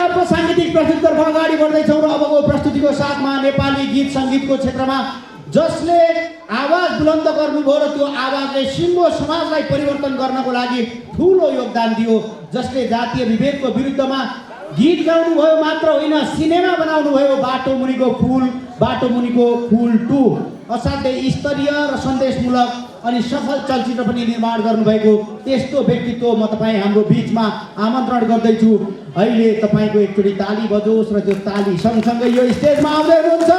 अर्को साङ्गीतिक प्रस्तुतितर्फ अगाडि बढ्दैछौँ र अबको प्रस्तुतिको साथमा नेपाली गीत सङ्गीतको क्षेत्रमा जसले आवाज बुलन्द गर्नुभयो र त्यो आवाजले सिङ्गो समाजलाई परिवर्तन गर्नको लागि ठुलो योगदान दियो, जसले जातीय विभेदको विरुद्धमा गीत गाउनुभयो मात्र होइन सिनेमा बनाउनुभयो बाटो मुनिको फुल 2 असाध्यै स्तरीय र सन्देशमूलक अनि सफल चलचित्र पनि निर्माण गर्नुभएको त्यस्तो व्यक्तित्व म तपाईँ हाम्रो बिचमा आमन्त्रण गर्दैछु। अहिले तपाईँको एकचोटि ताली बजोस् र त्यो ताली सँगसँगै यो स्टेजमा आउँदै हुनुहुन्छ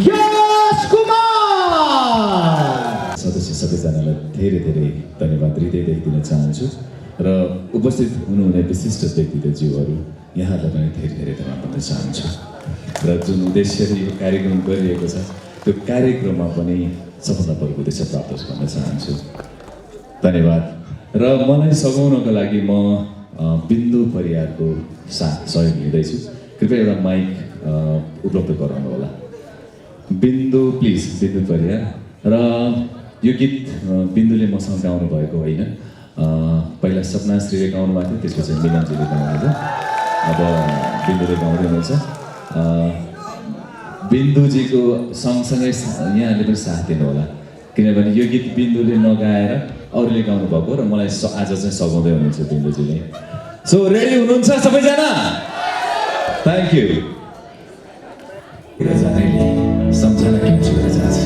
यश कुमार। सदस्य सबैजनालाई धेरै धेरै धन्यवाद हृदयदेखि दिन चाहन्छु र उपस्थित हुनुहुने विशिष्ट व्यक्तित्वज्यूहरू यहाँलाई पनि धेरै धेरै धन्यवाद दिन चाहन्छु र जुन उद्देश्यले यो कार्यक्रम गरिएको छ त्यो कार्यक्रममा पनि सफलतापूर्वक उद्देश्य प्राप्त होस् भन्न चाहन्छु। धन्यवाद। र मलाई सघाउनको लागि म बिन्दु परियारको सहयोग लिँदैछु। कृपया एउटा माइक उपलब्ध गराउनु होला। बिन्दु प्लिज, बिन्दु परियार। र यो गीत बिन्दुले मसँग गाउनु भएको होइन, पहिला सपनाश्रीले गाउनु भएको थियो, त्यसपछि मिलनजीले गाउनु थियो, अब बिन्दुले गाउँदै हुनुहुन्छ। बिन्दुजीको सँगसँगै यहाँले पनि साथ दिनु होला, किनभने यो गीत बिन्दुले नगाएर अरूले गाउनु भएको र मलाई आज चाहिँ सघाउँदै हुनुहुन्छ बिन्दुजीले। सो रेडी हुनुहुन्छ सबैजना? Thank you. सम्झना किन छोडेर जान्छ,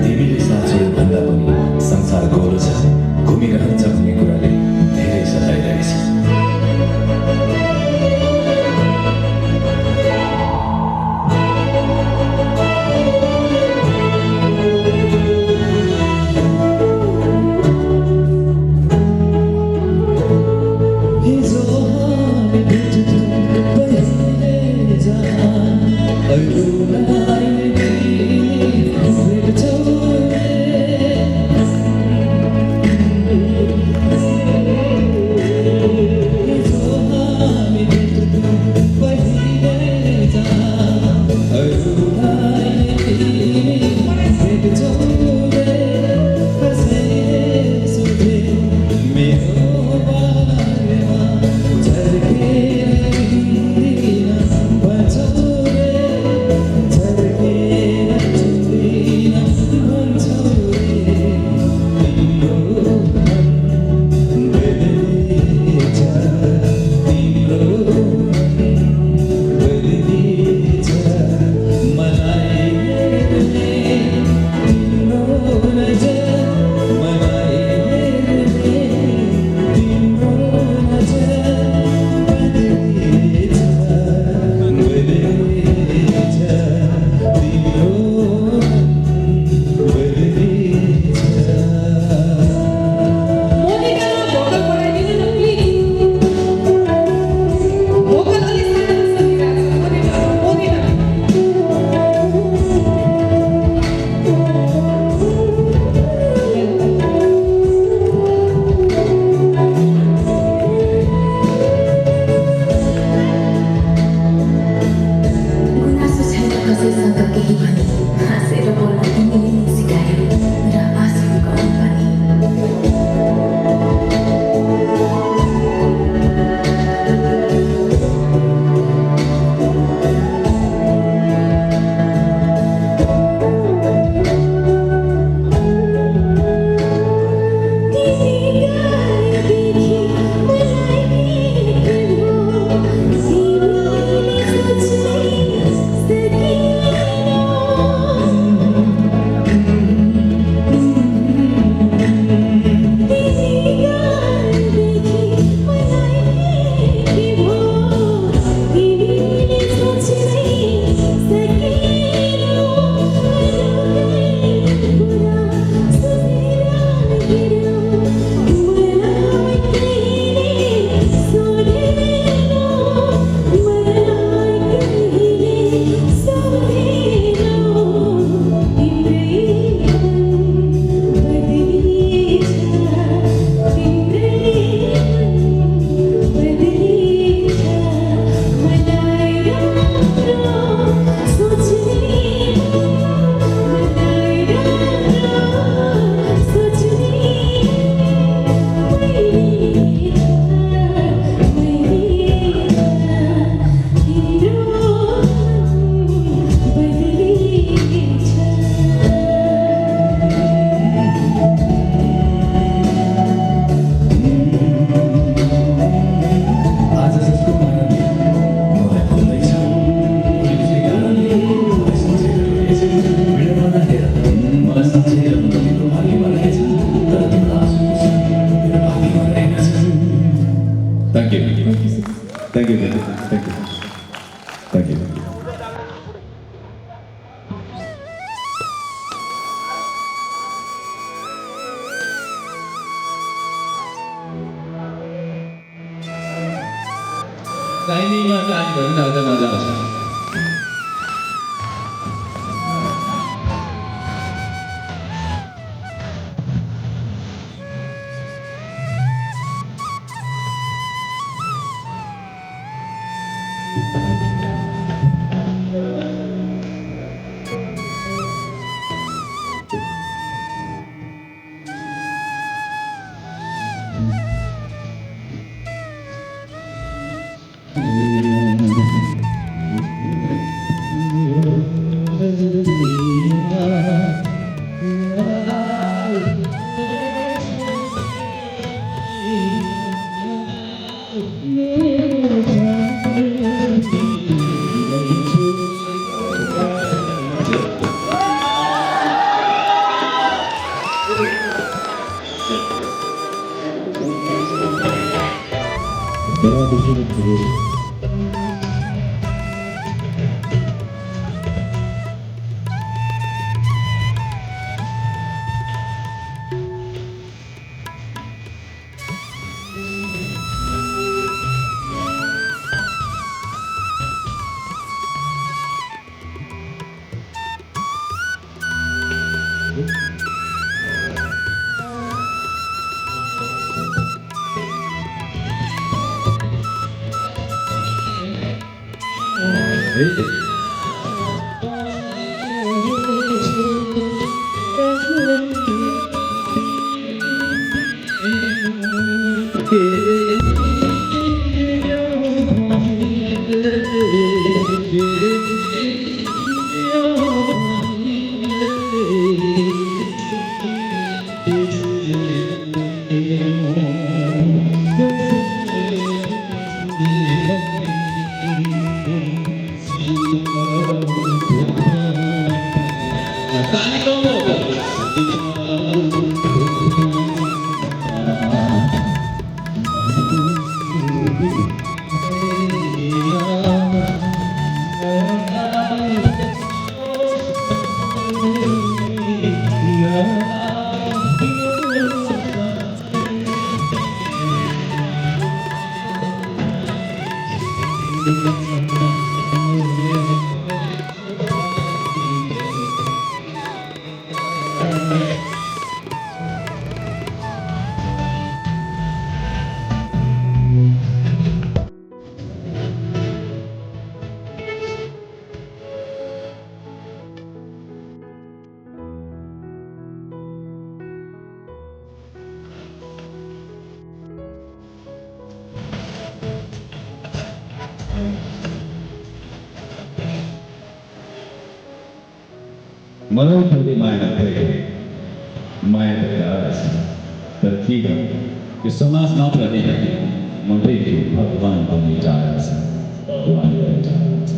तिमीले साथ छोड्यो भन्दा पनि संसार गोलो छ, घुमिरहन्छ भन्ने कुराले धेरै सताइरहेछ। हिजो हामी भेट्यौँ पहिले नाच्दा मजा आउँछ मलाई पनि माया भयो माया त गाह्रो छ तर के गर्नु यो समाज मात्र होइन मकै भगवान पनि टाढा छ भगवान पनि टाढा छ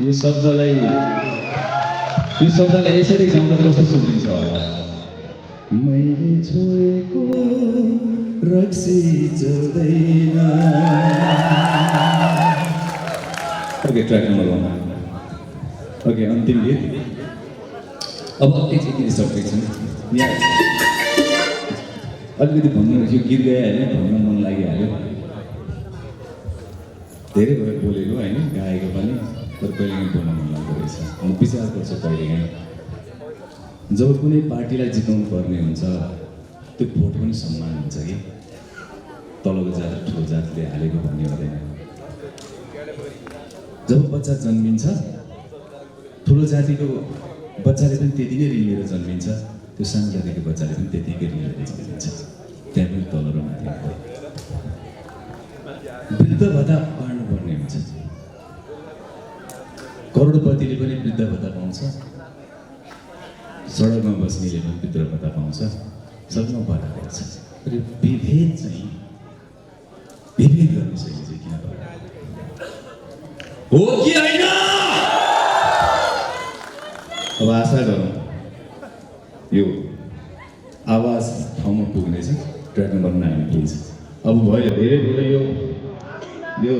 यो शब्दलाई यो शब्दलाई यसरी गाउँदा कस्तो सुनिन्छ होला? मैले छोएको रक्सी चल्दैन। Okay, track number 1। ओके, अन्तिम गीत। अब एकछिन गीत सक्दैछन् यहाँ अलिकति भन्नु, यो गीत गाइहाल्यो, भन्न मन लागिहाल्यो। धेरै भयो बोलेको होइन, गाएको पनि, तर कहिलेकाहीँ बोल्न मन लाग्दो रहेछ। म विचार गर्छु कहिलेकाहीँ जब कुनै पार्टीलाई जिताउनु पर्ने हुन्छ त्यो भोट पनि सम्मान हुन्छ कि तलको जात ठुलो जातले हालेको भन्ने हुँदैन। जब बच्चा जन्मिन्छ ठुलो जातिको बच्चाले पनि त्यति नै रिलेर जन्मिन्छ, त्यो सानो जातिको बच्चाले पनि त्यतिकै रिलेर जन्मिन्छ। त्यहाँ पनि तल र माथि वृद्ध भत्ता पार्नुपर्ने हुन्छ। करोडपतिले पनि वृद्ध भत्ता पाउँछ, सडकमा बस्नेले पनि वृद्ध भत्ता पाउँछ, सबैमा बराबर छ। तर विभेद चाहिँ विभेद गर्ने शैली चाहिँ किन हो कि होइन? अब आशा गरौँ यो आवाज ठाउँमा पुग्नेछ। Track number 9 please. अब भयो, धेरै भयो यो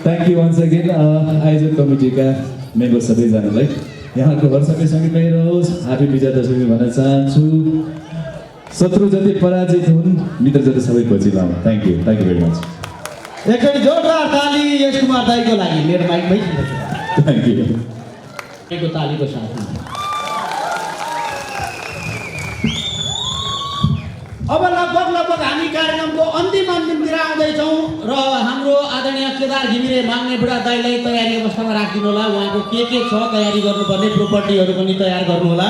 Thank you once again आयोजक कमिटीका मेम्बर सबैजनालाई यहाँको वर्षकै सङ्गीतमै रहोस् ह्यापी विजय दशमी भन्न चाहन्छु शत्रु जति पराजित हुन् मित्र जति सबै पछि लाउँ थ्याङ्क यू भेरी मच एकचोटि जोरदार ताली यश कुमार दाईको लागि मेरो माइकमै थ्याङ्क यू तालीको साथमा अब लगभग हामी कार्यक्रमको अन्तिमतिर आउँदैछौँ र हाम्रो आदरणीय केदार घिमिरे माग्ने बुढा दाईलाई तयारी अवस्थामा राखिदिनु होला उहाँको के छ तयारी गर्नुपर्ने प्रोपर्टीहरू पनि तयार गर्नुहोला